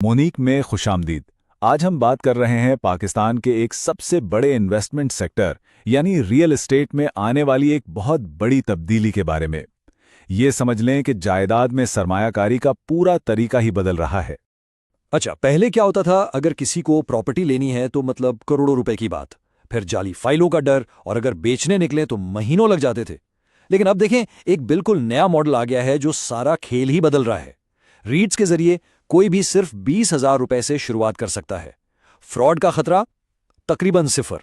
मोनीक में खुशामदीद। आज हम बात कर रहे हैं पाकिस्तान के एक सबसे बड़े इन्वेस्टमेंट सेक्टर यानी रियल एस्टेट में आने वाली एक बहुत बड़ी तब्दीली के बारे में। ये समझ लें कि जायदाद में सरमायाकारी का पूरा तरीका ही बदल रहा है। अच्छा, पहले क्या होता था? अगर किसी को प्रॉपर्टी लेनी है तो मतलब करोड़ों रुपए की बात, फिर जाली फाइलों का डर, और अगर बेचने निकले तो महीनों लग जाते थे। लेकिन अब देखें, एक बिल्कुल नया मॉडल आ गया है जो सारा खेल ही बदल रहा है। रीट्स के जरिए कोई भी सिर्फ 20,000 रुपए से शुरुआत कर सकता है। फ्रॉड का खतरा तकरीबन सिफर।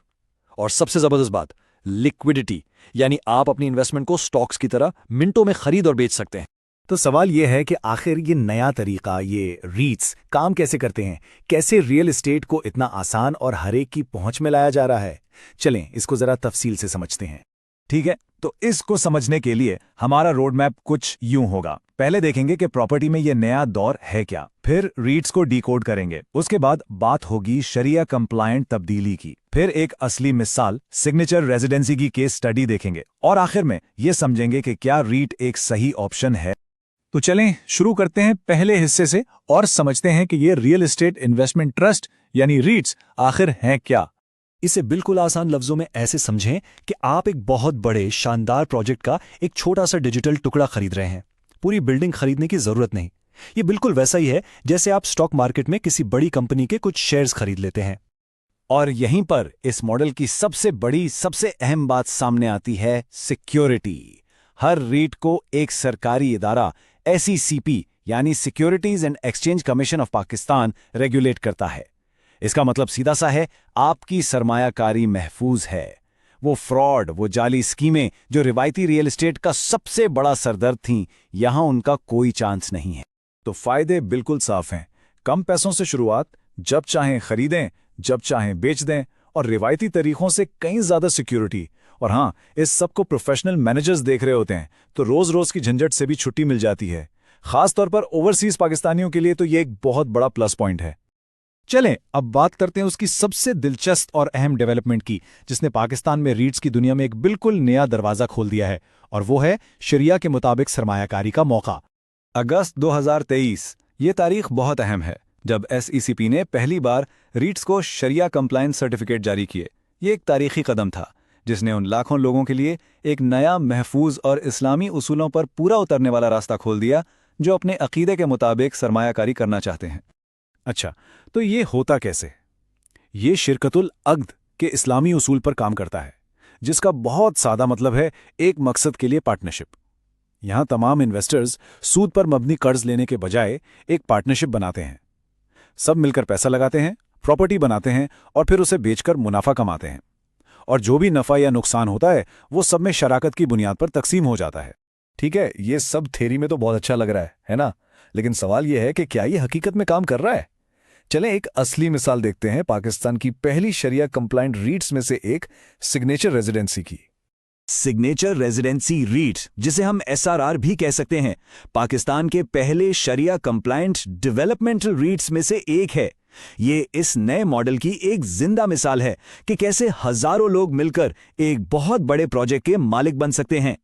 और सबसे जबरदस्त बात, लिक्विडिटी, यानी आप अपनी इन्वेस्टमेंट को स्टॉक्स की तरह मिनटों में खरीद और बेच सकते हैं। तो सवाल यह है कि आखिर ये नया तरीका, ये रीट्स काम कैसे करते हैं? कैसे रियल एस्टेट को इतना आसान और हर एक की पहुंच में लाया जा रहा है? चलें इसको जरा तफसील से समझते हैं। ठीक है, तो इसको समझने के लिए हमारा रोड मैप कुछ यूं होगा। पहले देखेंगे कि प्रॉपर्टी में ये नया दौर है क्या, फिर रीट्स को डिकोड करेंगे, उसके बाद बात होगी शरिया कंप्लायंट तब्दीली की, फिर एक असली मिसाल सिग्नेचर रेजिडेंसी की केस स्टडी देखेंगे, और आखिर में ये समझेंगे कि क्या रीट एक सही ऑप्शन है। तो चलें शुरू करते हैं पहले हिस्से से और समझते हैं कि ये रियल एस्टेट इन्वेस्टमेंट ट्रस्ट यानी रीट्स आखिर हैं क्या। इसे बिल्कुल आसान लफ्जों में ऐसे समझें कि आप एक बहुत बड़े शानदार प्रोजेक्ट का एक छोटा सा डिजिटल टुकड़ा खरीद रहे हैं। पूरी बिल्डिंग खरीदने की जरूरत नहीं। ये बिल्कुल वैसा ही है जैसे आप स्टॉक मार्केट में किसी बड़ी कंपनी के कुछ शेयर्स खरीद लेते हैं। और यहीं पर इस मॉडल की सबसे बड़ी, सबसे अहम बात सामने आती है, सिक्योरिटी। हर रीट को एक सरकारी इदारा SECP यानी securities and exchange commission of Pakistan regulate करता है। इसका मतलब सीधा सा है, आपकी सरमायाकारी महफूज है। वो फ्रॉड, वो जाली स्कीमें जो रिवायती रियल एस्टेट का सबसे बड़ा सरदर्द थीं, यहां उनका कोई चांस नहीं है। तो फायदे बिल्कुल साफ हैं। कम पैसों से शुरुआत, जब चाहें खरीदें, जब चाहें बेच दें, और रिवायती तरीकों से कहीं ज्यादा सिक्योरिटी। और हाँ, इस सब को प्रोफेशनल मैनेजर्स देख रहे होते हैं, तो रोज रोज की झंझट से भी छुट्टी मिल जाती है। खासतौर पर ओवरसीज पाकिस्तानियों के लिए तो ये एक बहुत बड़ा प्लस पॉइंट है। चलें अब बात करते हैं उसकी सबसे दिलचस्प और अहम डेवलपमेंट की, जिसने पाकिस्तान में रीट्स की दुनिया में एक बिल्कुल नया दरवाजा खोल दिया है, और वो है शरिया के मुताबिक सरमायाकारी का मौका। अगस्त 2023, ये तारीख बहुत अहम है जब SECP ने पहली बार रीट्स को शरिया कंप्लायंस सर्टिफिकेट जारी किए। ये एक तारीखी कदम था जिसने उन लाखों लोगों के लिए एक नया, महफूज और इस्लामी उसूलों पर पूरा उतरने वाला रास्ता खोल दिया, जो अपने अकीदे के मुताबिक सरमायाकारी करना चाहते हैं। अच्छा, तो ये होता कैसे? ये शिरकतुल अक़्द के इस्लामी उसूल पर काम करता है, जिसका बहुत सादा मतलब है एक मकसद के लिए पार्टनरशिप। यहां तमाम इन्वेस्टर्स सूद पर मबनी कर्ज लेने के बजाय एक पार्टनरशिप बनाते हैं। सब मिलकर पैसा लगाते हैं, प्रॉपर्टी बनाते हैं और फिर उसे बेचकर मुनाफा कमाते हैं। और जो भी नफा या नुकसान होता है वो सब में शराकत की बुनियाद पर तकसीम हो जाता है। ठीक है, ये सब थ्योरी में तो बहुत अच्छा लग रहा है ना? लेकिन सवाल यह है कि क्या ये हकीकत में काम कर रहा है? चलें एक असली मिसाल देखते हैं पाकिस्तान की पहली शरिया कंप्लायंट रीट्स में से एक, सिग्नेचर रेजिडेंसी की। सिग्नेचर रेजिडेंसी रीट, जिसे हम SRR भी कह सकते हैं, पाकिस्तान के पहले शरिया कंप्लायंट डेवलपमेंटल रीट्स में से एक है। ये इस नए मॉडल की एक जिंदा मिसाल है कि कैसे हजारों लोग मिलकर एक बहुत बड़े प्रोजेक्ट के मालिक बन सकते हैं।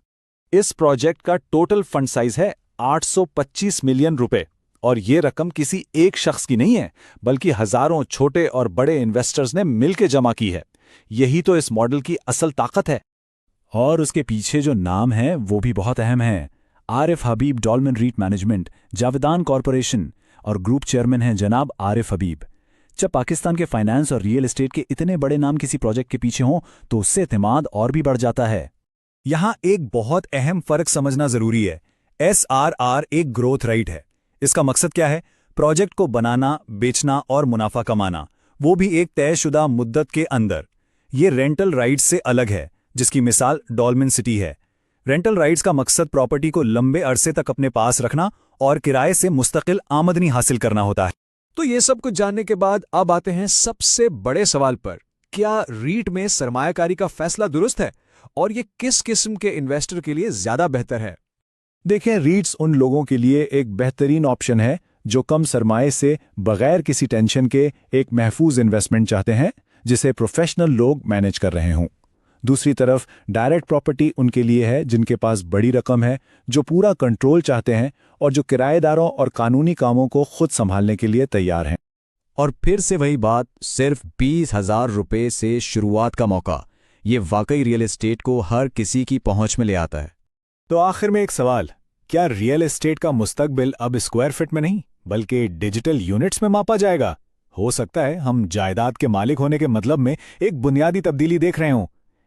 इस प्रोजेक्ट का टोटल फंड साइज है 825 मिलियन रुपए, और ये रकम किसी एक शख्स की नहीं है, बल्कि हजारों छोटे और बड़े इन्वेस्टर्स ने मिलकर जमा की है। यही तो इस मॉडल की असल ताकत है। और उसके पीछे जो नाम है वो भी बहुत अहम है। आरिफ हबीब डॉलमेन रीट मैनेजमेंट, जावेदान कॉरपोरेशन, और ग्रुप चेयरमैन हैं जनाब आरिफ हबीब। जब पाकिस्तान के फाइनेंस और रियल एस्टेट के इतने बड़े नाम किसी प्रोजेक्ट के पीछे हों तो उससे एतमाद और भी बढ़ जाता है। यहां एक बहुत अहम फर्क समझना जरूरी है। SRR एक ग्रोथ राइट है। इसका मकसद क्या है? प्रोजेक्ट को बनाना, बेचना और मुनाफा कमाना, वो भी एक तयशुदा मुद्दत के अंदर। ये रेंटल राइट्स से अलग है, जिसकी मिसाल डॉलमेन सिटी है। रेंटल राइट्स का मकसद प्रॉपर्टी को लंबे अरसे तक अपने पास रखना और किराए से मुस्तकिल आमदनी हासिल करना होता है। तो ये सब कुछ जानने के बाद अब आते हैं सबसे बड़े सवाल पर, क्या रीट में सरमायाकारी का फैसला दुरुस्त है और ये किस किस्म के इन्वेस्टर के लिए ज्यादा बेहतर है? देखें, रीट्स उन लोगों के लिए एक बेहतरीन ऑप्शन है जो कम सरमाए से, बगैर किसी टेंशन के एक महफूज इन्वेस्टमेंट चाहते हैं जिसे प्रोफेशनल लोग मैनेज कर रहे हों। दूसरी तरफ डायरेक्ट प्रॉपर्टी उनके लिए है जिनके पास बड़ी रकम है, जो पूरा कंट्रोल चाहते हैं और जो किराएदारों और कानूनी कामों को खुद संभालने के लिए तैयार हैं। और फिर से वही बात, सिर्फ 20,000 रुपये से शुरुआत का मौका, ये वाकई रियल एस्टेट को हर किसी की पहुंच में ले आता है। तो आखिर में एक सवाल, क्या रियल एस्टेट का मुस्तकबिल अब स्क्वायर फीट में नहीं बल्कि डिजिटल यूनिट्स में मापा जाएगा? हो सकता है हम जायदाद के मालिक होने के मतलब में एक बुनियादी तब्दीली देख रहे हों।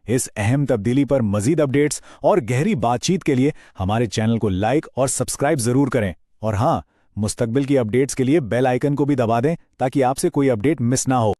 इस अहम तब्दीली पर मजीद अपडेट्स और गहरी बातचीत के लिए हमारे चैनल को लाइक और सब्सक्राइब जरूर करें। और हाँ, मुस्तकबिल की अपडेट्स के लिए बेल आइकन को भी दबा दें ताकि आपसे कोई अपडेट मिस ना हो।